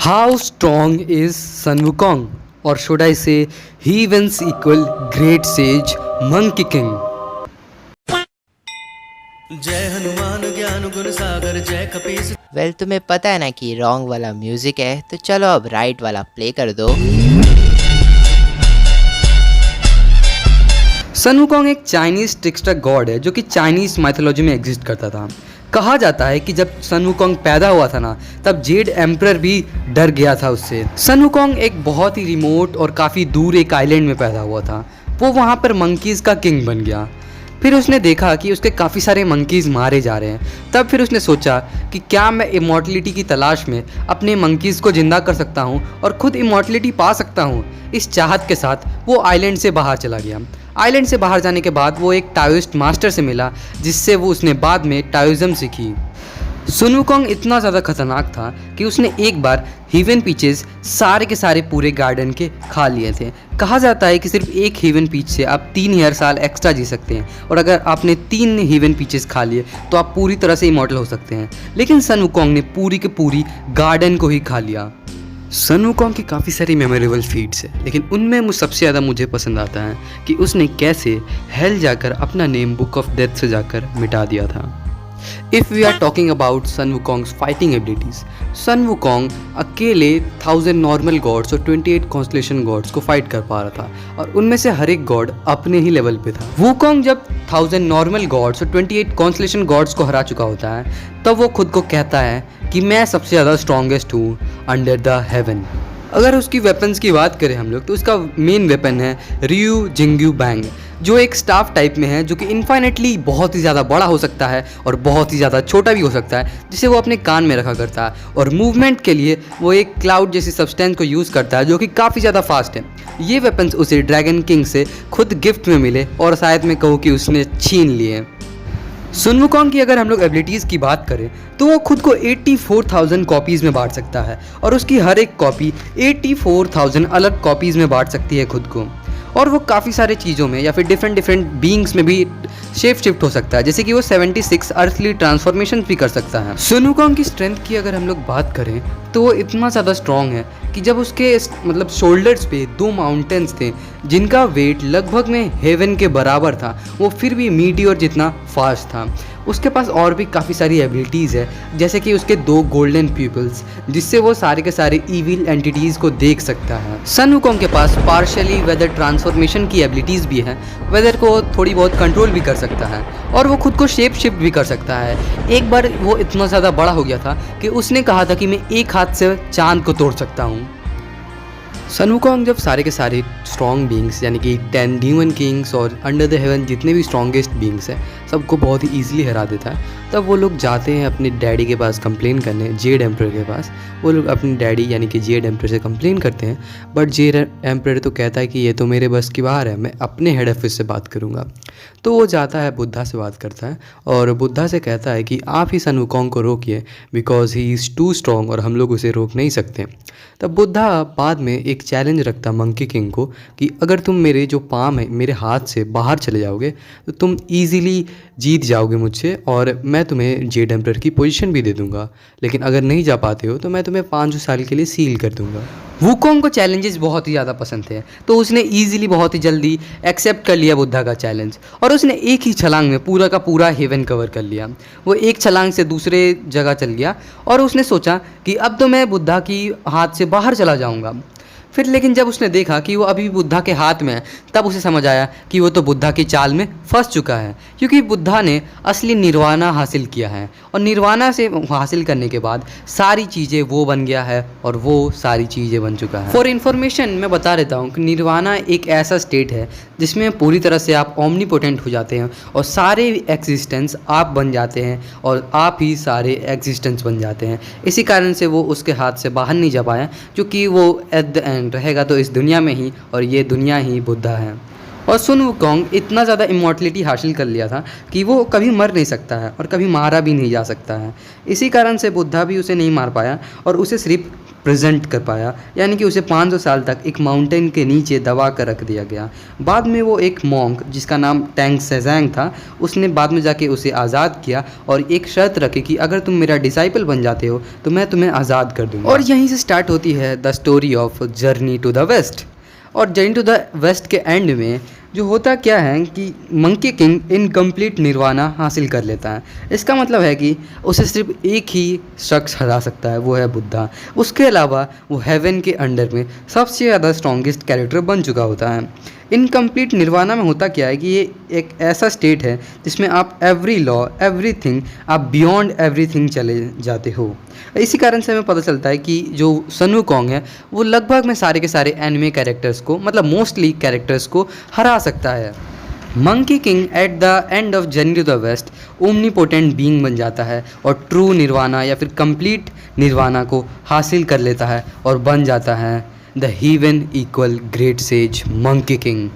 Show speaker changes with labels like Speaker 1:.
Speaker 1: How strong is Sun Wukong? Or should I say, he wins equal great sage Monkey King.
Speaker 2: जय हनुमान ज्ञान गुण सागर जय कपीस।
Speaker 3: Well तुम्हें पता है ना कि रॉन्ग वाला म्यूजिक है, तो चलो अब राइट वाला प्ले कर दो।
Speaker 1: सन वुकोंग एक चाइनीज ट्रिकस्टर गॉड है जो कि चाइनीज माइथोलॉजी में एग्जिस्ट करता था। कहा जाता है कि जब सन वुकोंग पैदा हुआ था ना, तब जेड एम्परर भी डर गया था उससे। सन वुकोंग एक बहुत ही रिमोट और काफ़ी दूर एक आइलैंड में पैदा हुआ था। वो वहाँ पर मंकीज़ का किंग बन गया। फिर उसने देखा कि उसके काफ़ी सारे मंकीज़ मारे जा रहे हैं। तब फिर उसने सोचा कि क्या मैं इमॉर्टलिटी की तलाश में अपने मंकीज़ को ज़िंदा कर सकता हूँ और ख़ुद इमॉर्टलिटी पा सकता हूँ। इस चाहत के साथ वो आइलैंड से बाहर चला गया। आइलैंड से बाहर जाने के बाद वो एक टाओइस्ट मास्टर से मिला, जिससे वो उसने बाद में टाओइज्म सीखी। सुन वुकोंग इतना ज़्यादा खतरनाक था कि उसने एक बार हीवन पीचेस सारे के सारे पूरे गार्डन के खा लिए थे। कहा जाता है कि सिर्फ एक हीवन पीच से आप 3000 साल एक्स्ट्रा जी सकते हैं, और अगर आपने 3 हीवन पीचेस खा लिए तो आप पूरी तरह से इमॉर्टल हो सकते हैं। लेकिन सन वुकोंग ने पूरी के पूरी गार्डन को ही खा लिया। सन वुकोंग की काफ़ी सारी मेमोरेबल फीट्स है, लेकिन उनमें सबसे ज़्यादा मुझे पसंद आता है कि उसने कैसे हेल जाकर अपना नेम बुक ऑफ डेथ से जाकर मिटा दिया था। If we are talking about Sun Wukong's fighting abilities, Sun Wukong अकेले 1000 नॉर्मल गॉड्स और 28 कॉन्स्टलेशन गॉड्स को फाइट कर पा रहा था, और उनमें से हर एक गॉड अपने ही लेवल पे था। वुकोंग जब 1000 नॉर्मल गॉड्स और 28 कॉन्स्टलेशन गॉड्स को हरा चुका होता है, तब वो खुद को कहता है कि मैं सबसे ज़्यादा स्ट्रॉन्गेस्ट हूँ अंडर द हेवन। अगर उसकी वेपन्स की बात करें हम लोग, तो उसका मेन वेपन है रियू जिंग्यू बैंग, जो एक स्टाफ टाइप में है, जो कि इन्फाइनेटली बहुत ही ज़्यादा बड़ा हो सकता है और बहुत ही ज़्यादा छोटा भी हो सकता है, जिसे वो अपने कान में रखा करता है। और मूवमेंट के लिए वो एक क्लाउड जैसी सब्सटेंस को यूज़ करता है, जो कि काफ़ी ज़्यादा फास्ट है। ये वेपन्स उसे ड्रैगन किंग से खुद गिफ्ट में मिले, और शायद मैं कहूँ कि उसने छीन लिए। सुन वुकोंग की अगर हम लोग एबिलिटीज़ की बात करें, तो वो खुद को 84,000 कॉपीज़ में बांट सकता है, और उसकी हर एक कॉपी 84,000 अलग कॉपीज़ में बांट सकती है खुद को। और वो काफ़ी सारे चीज़ों में या फिर डिफरेंट बीइंग्स में भी शिफ्ट हो सकता है, जैसे कि वो 76 अर्थली ट्रांसफॉर्मेशन भी कर सकता है। सुन वुकोंग की स्ट्रेंथ की अगर हम लोग बात करें, तो वो इतना ज़्यादा स्ट्रॉन्ग है कि जब उसके शोल्डर्स पे 2 माउंटेन्स थे जिनका वेट लगभग में हेवन के बराबर था, वो फिर भी मीटियोर जितना फास्ट था। उसके पास और भी काफ़ी सारी एबिलिटीज़ है, जैसे कि उसके 2 गोल्डन पीपल्स, जिससे वो सारे के सारे ईविल एंटिटीज़ को देख सकता है। सन वुकोंग के पास पार्शियली वेदर ट्रांसफॉर्मेशन की एबिलिटीज़ भी है, वेदर को थोड़ी बहुत कंट्रोल भी कर सकता है, और वो खुद को शेप शिफ्ट भी कर सकता है। एक बार वो इतना ज़्यादा बड़ा हो गया था कि उसने कहा था कि मैं एक हाथ से चांद को तोड़ सकता हूँ। सन वुकोंग जब सारे के सारे स्ट्रॉन्ग बींग्स, यानी कि 10 डीमन किंग्स और अंडर द हेवन जितने भी स्ट्रॉन्गेस्ट बींग्स हैं, सबको बहुत ही ईजिली हरा देता है, तब वो लोग जाते हैं अपने डैडी के पास कंप्लेन करने, जेड एम्परर के पास। वो लोग अपने डैडी यानी कि जेड एम्परर से कंप्लेन करते हैं, बट जेड एम्परर तो कहता है कि ये तो मेरे बस की बाहर है, मैं अपने हेड ऑफिस से बात करूँगा। तो वो जाता है, बुद्धा से बात करता है, और बुद्धा से कहता है कि आप ही सन वुकोंग को रोकिए, because he is too strong और हम लोग उसे रोक नहीं सकते। तब बुद्धा बाद में एक चैलेंज रखता मंकी किंग को कि अगर तुम मेरे जो पाम है मेरे हाथ से बाहर चले जाओगे, तो तुम ईजिली जीत जाओगे मुझसे, और मैं तुम्हें जेड एम्परर की पोजीशन भी दे दूंगा। लेकिन अगर नहीं जा पाते हो तो मैं तुम्हें 500 साल के लिए सील कर दूंगा। वुकोंग को चैलेंजेस बहुत ही ज़्यादा पसंद थे, तो उसने ईजिली बहुत ही जल्दी एक्सेप्ट कर लिया बुद्धा का चैलेंज, और उसने एक ही छलांग में पूरा का पूरा हेवन कवर कर लिया। वो एक छलांग से दूसरे जगह चल गया, और उसने सोचा कि अब तो मैं बुद्धा की हाथ से बाहर चला जाऊंगा। फिर लेकिन जब उसने देखा कि वो अभी बुद्धा के हाथ में है, तब उसे समझ आया कि वो तो बुद्धा की चाल में फंस चुका है, क्योंकि बुद्धा ने असली निर्वाणा हासिल किया है, और निर्वाणा से हासिल करने के बाद सारी चीज़ें वो बन गया है, और वो सारी चीज़ें बन चुका है। फॉर इन्फॉर्मेशन मैं बता देता हूँ कि निर्वाणा एक ऐसा स्टेट है जिसमें पूरी तरह से आप ओमनीपोटेंट हो जाते हैं, और सारे एग्जिस्टेंस आप बन जाते हैं, और आप ही सारे एग्जिस्टेंस बन जाते हैं। इसी कारण से वो उसके हाथ से बाहर नहीं जा पाया, क्योंकि वो एट द एंड रहेगा तो इस दुनिया में ही, और ये दुनिया ही बुद्धा है। और सुन वुकोंग इतना ज़्यादा इमॉर्टलिटी हासिल कर लिया था कि वो कभी मर नहीं सकता है और कभी मारा भी नहीं जा सकता है। इसी कारण से बुद्धा भी उसे नहीं मार पाया, और उसे सिर्फ प्रेजेंट कर पाया, यानी कि उसे 500 साल तक एक माउंटेन के नीचे दबा कर रख दिया गया। बाद में वो एक मॉन्क जिसका नाम टैंग सेजैंग था, उसने बाद में जाके उसे आज़ाद किया और एक शर्त रखी कि अगर तुम मेरा डिसाइपल बन जाते हो तो मैं तुम्हें आज़ाद कर दूँगा। और यहीं से स्टार्ट होती है the story of journey to the west. और जर्नी टू द वेस्ट के एंड में जो होता क्या है कि मंकी किंग इनकम्प्लीट निर्वाणा हासिल कर लेता है। इसका मतलब है कि उसे सिर्फ एक ही शख्स हरा सकता है, वो है बुद्धा। उसके अलावा वो हेवन के अंडर में सबसे ज़्यादा स्ट्रॉन्गेस्ट कैरेक्टर बन चुका होता है। इनकम्प्लीट निर्वाणा में होता क्या है कि ये एक ऐसा स्टेट है जिसमें आप एवरी लॉ एवरीथिंग, आप बियॉन्ड एवरीथिंग चले जाते हो। इसी कारण से हमें पता चलता है कि जो सन वुकोंग है वो लगभग में सारे के सारे एनिमे कैरेक्टर्स को, मतलब मोस्टली कैरेक्टर्स को हरा सकता है। Monkey king at the end of journey to the west omnipotent being बन जाता है और ट्रू निर्वाणा या फिर कंप्लीट निर्वाणा को हासिल कर लेता है और बन जाता है the haven equal great sage monkey king.